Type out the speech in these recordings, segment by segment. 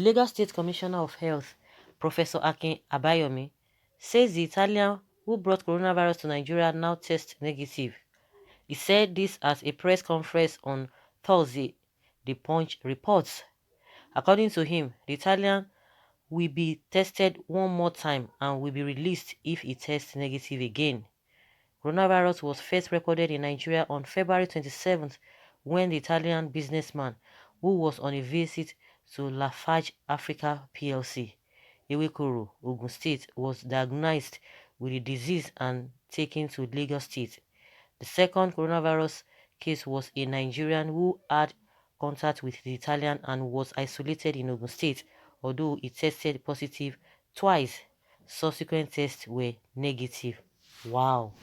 Lagos State Commissioner of Health, Professor Akin Abayomi, says the Italian who brought coronavirus to Nigeria now tests negative. He said this at a press conference on Thursday, The Punch reports. According to him, the Italian will be tested one more time and will be released if he tests negative again. Coronavirus was first recorded in Nigeria on February 27th when the Italian businessman who was on a visit to Lafarge Africa plc, Ewekoro, Ogun State, was diagnosed with the disease and taken to Lagos State. The second coronavirus case was a Nigerian who had contact with the Italian and was isolated in Ogun State, although he tested positive twice. Subsequent tests were negative. Wow,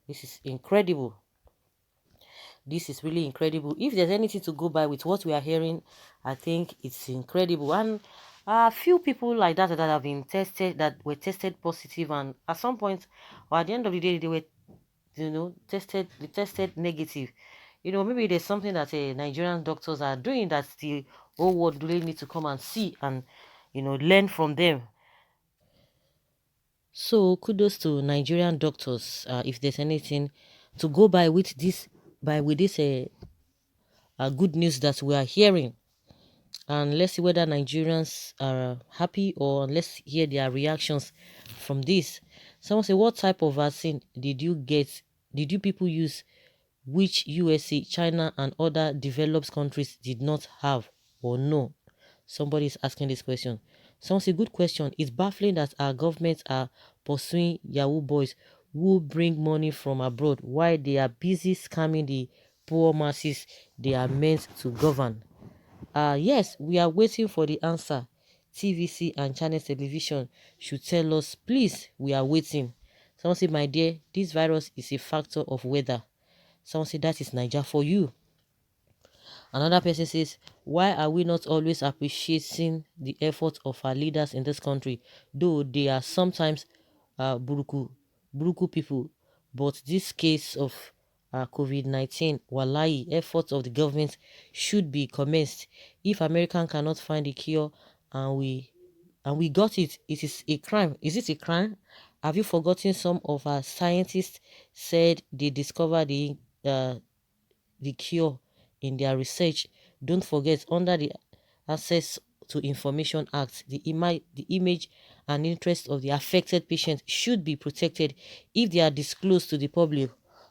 this is incredible. This is really incredible. If there's anything to go by with what we are hearing, I think it's incredible. And a few people like that have been tested, that were tested positive, and at some point or at the end of the day they were they tested negative. Maybe there's something that Nigerian doctors are doing that the whole world really need to come and see and learn from them. So kudos to Nigerian doctors. If there's anything to go by with this, good news that we are hearing, and let's see whether Nigerians are happy, or let's hear their reactions from this. Someone say, what type of vaccine did you get? Did you people use which USA, China, and other developed countries did not have or no? Somebody is asking this question. Someone say, good question. It's baffling that our governments are pursuing Yahoo boys who bring money from abroad while they are busy scamming the poor masses they are meant to govern. Yes, we are waiting for the answer. TVC and Channel Television should tell us, please, we are waiting. Someone say, my dear, this virus is a factor of weather. Someone say, that is Niger for you. Another person says, why are we not always appreciating the efforts of our leaders in this country, though they are sometimes buruku people? But this case of COVID-19, wallahi, efforts of the government should be commenced. If American cannot find a cure and we got it, it is a crime. Is it a crime? Have you forgotten some of our scientists said they discovered the cure in their research? Don't forget, under the Access to Information Act, the image and interest of the affected patient should be protected. If they are disclosed to the public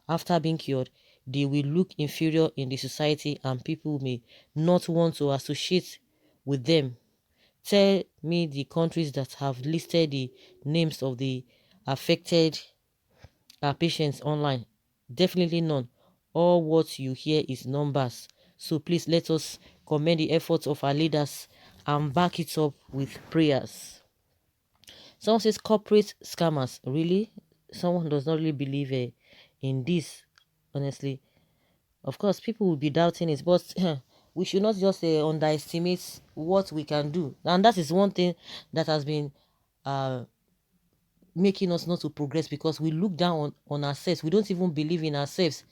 after being cured, they will look inferior in the society and people may not want to associate with them. Tell me the countries that have listed the names of the affected patients online. Definitely none. All what you hear is numbers. So please let us commend the efforts of our leaders and back it up with prayers. Someone says corporate scammers. Really? Someone does not really believe in this, honestly. Of course, people will be doubting it, but we should not just underestimate what we can do. And that is one thing that has been making us not to progress, because we look down on ourselves. We don't even believe in ourselves.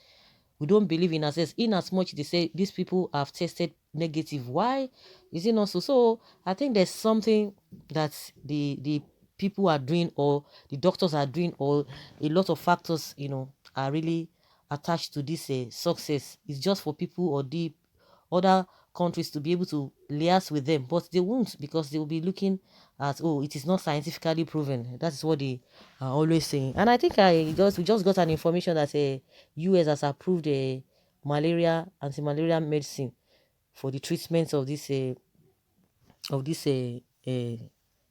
We don't believe in ourselves, in as much they say these people have tested negative. Why is it not so? So I think there's something that the people are doing, or the doctors are doing, or a lot of factors are really attached to this success. It's just for people or the other countries to be able to liaise with them, but they won't, because they will be looking at, oh, it is not scientifically proven. That is what they are always saying. And I think we just got an information that US has approved a anti-malaria medicine for the treatment of this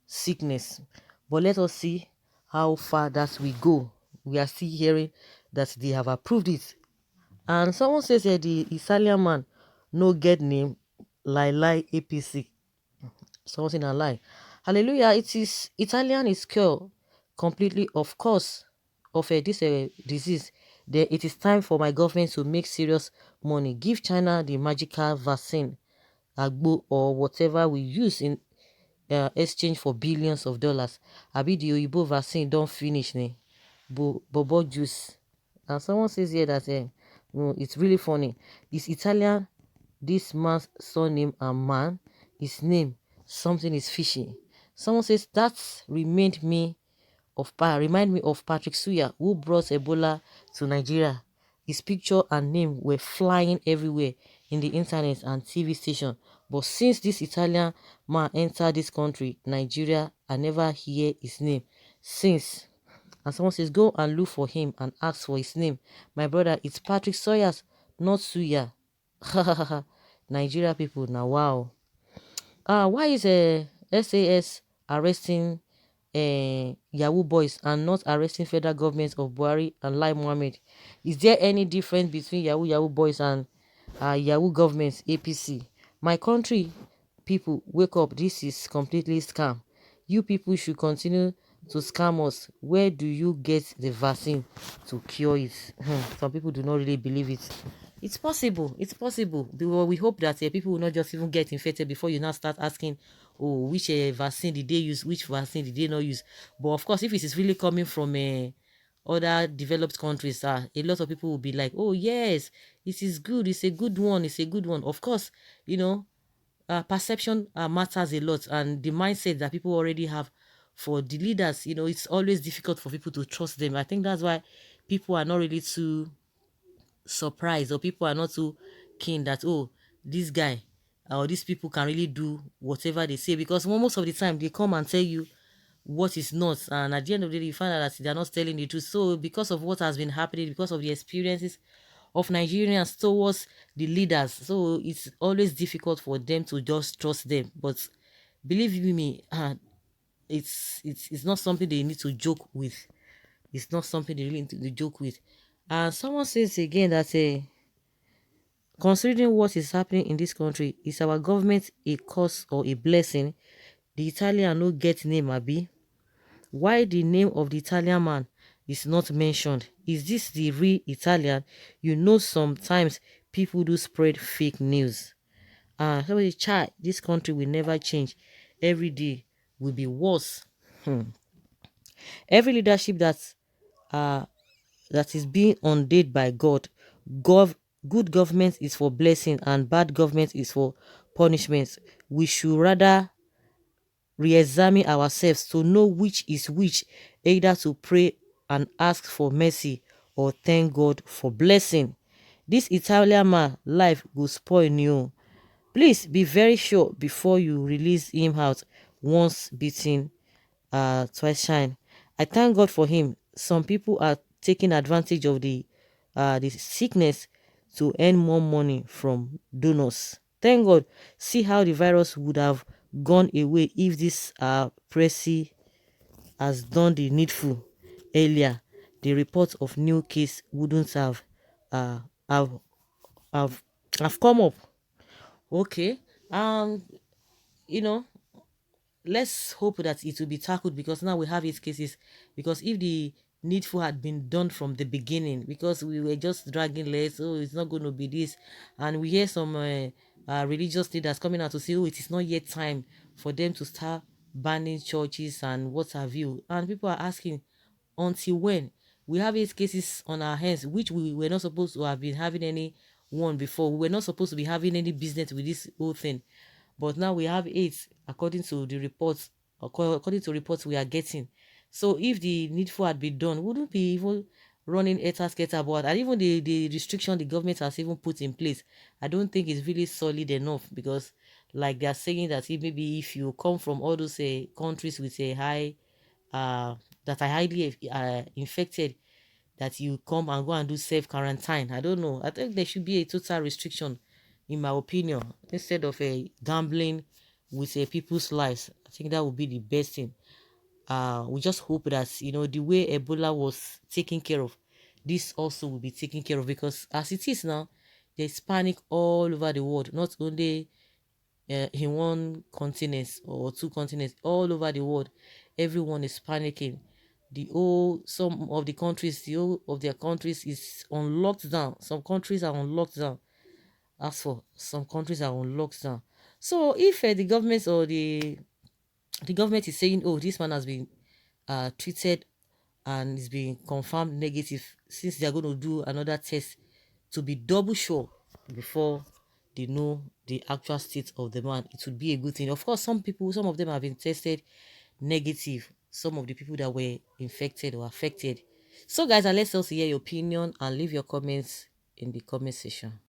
sickness. But let us see how far that we go. We are still hearing that they have approved it. And someone says the Italian man no get name, lie APC. Something a lie. Hallelujah. It is Italian is cure completely, of course, of this disease. It is time for my government to make serious money. Give China the magical vaccine, agbo, or whatever we use in exchange for billions of dollars. Abi the Oyibo vaccine don't finish ne. Bobo juice. And someone says here that it's really funny. It's Italian, this man's surname and man, his name something is fishy. Someone says that remind me of Patrick Suya, who brought Ebola to Nigeria. His picture and name were flying everywhere in the internet and TV station. But since this Italian man entered this country, Nigeria, I never hear his name since. And someone says, go and look for him and ask for his name. My brother, it's Patrick Sawyers, not Suya. Nigeria people, now wow. Why is SAS arresting Yahoo boys and not arresting federal governments of Buhari and Lai Mohammed? Is there any difference between Yahoo boys and Yahoo governments, APC? My country people, wake up. This is completely scam. You people should continue to scam us. Where do you get the vaccine to cure it? Some people do not really believe it. It's possible. It's possible. But we hope that people will not just even get infected before you now start asking, oh, which vaccine did they use? Which vaccine did they not use? But of course, if it is really coming from other developed countries, a lot of people will be like, oh, yes, it is good. It's a good one. It's a good one. Of course, perception matters a lot, and the mindset that people already have for the leaders, it's always difficult for people to trust them. I think that's why people are not really too surprised, or people are not too keen that, oh, this guy or these people can really do whatever they say, because most of the time they come and tell you what is not, and at the end of the day you find out that they're not telling the truth. So because of what has been happening, because of the experiences of Nigerians towards the leaders, so it's always difficult for them to just trust them. But believe you me, it's not something they need to joke with. It's not something they really need to joke with. And someone says again that considering what is happening in this country, is our government a curse or a blessing? The Italian no get name, abi? Why the name of the Italian man is not mentioned? Is this the real Italian? Sometimes people do spread fake news. Somebody chat, this country will never change. Every day will be worse. Every leadership that is being ordained by God, good government is for blessing and bad government is for punishment. We should rather re-examine ourselves to know which is which, either to pray and ask for mercy or thank God for blessing. This Italian man life will spoil you. Please be very sure before you release him out. Once beaten, twice shine. I thank God for him. Some people are taking advantage of the sickness to earn more money from donors. Thank God. See how the virus would have gone away if this pressy has done the needful earlier. The report of new case wouldn't uh have have, have come up. Okay. You know, let's hope that it will be tackled, because now we have 8 cases. Because if the needful had been done from the beginning, because we were just dragging legs, oh, it's not going to be this, and we hear some religious leaders coming out to say, oh, it is not yet time for them to start banning churches and what have you, and people are asking, until when? We have 8 cases on our hands, which we were not supposed to have been having any one before. We were not supposed to be having any business with this whole thing, but now we have 8, according to the reports, according to reports we are getting. So if the needful had been done, wouldn't be even running scatter about, and even the restriction the government has even put in place, I don't think it's really solid enough, because like they are saying that maybe if you come from all those countries with a high uh that are highly infected, that you come and go and do self quarantine. I don't know. I think there should be a total restriction, in my opinion, instead of a gambling with people's lives. I think that would be the best thing. We just hope that the way Ebola was taken care of, this also will be taken care of, because as it is now, there's panic all over the world, not only in one continent or 2 continents, all over the world. Everyone is panicking. Some of the countries, the whole of their countries is on lockdown. Some countries are on lockdown. As for some countries are on lockdown. So if the government or the government is saying, oh, this man has been treated and is being confirmed negative, since they are going to do another test to be double sure before they know the actual state of the man, it would be a good thing. Of course, some of them have been tested negative, some of the people that were infected or affected. So guys, let's also hear your opinion and leave your comments in the comment section.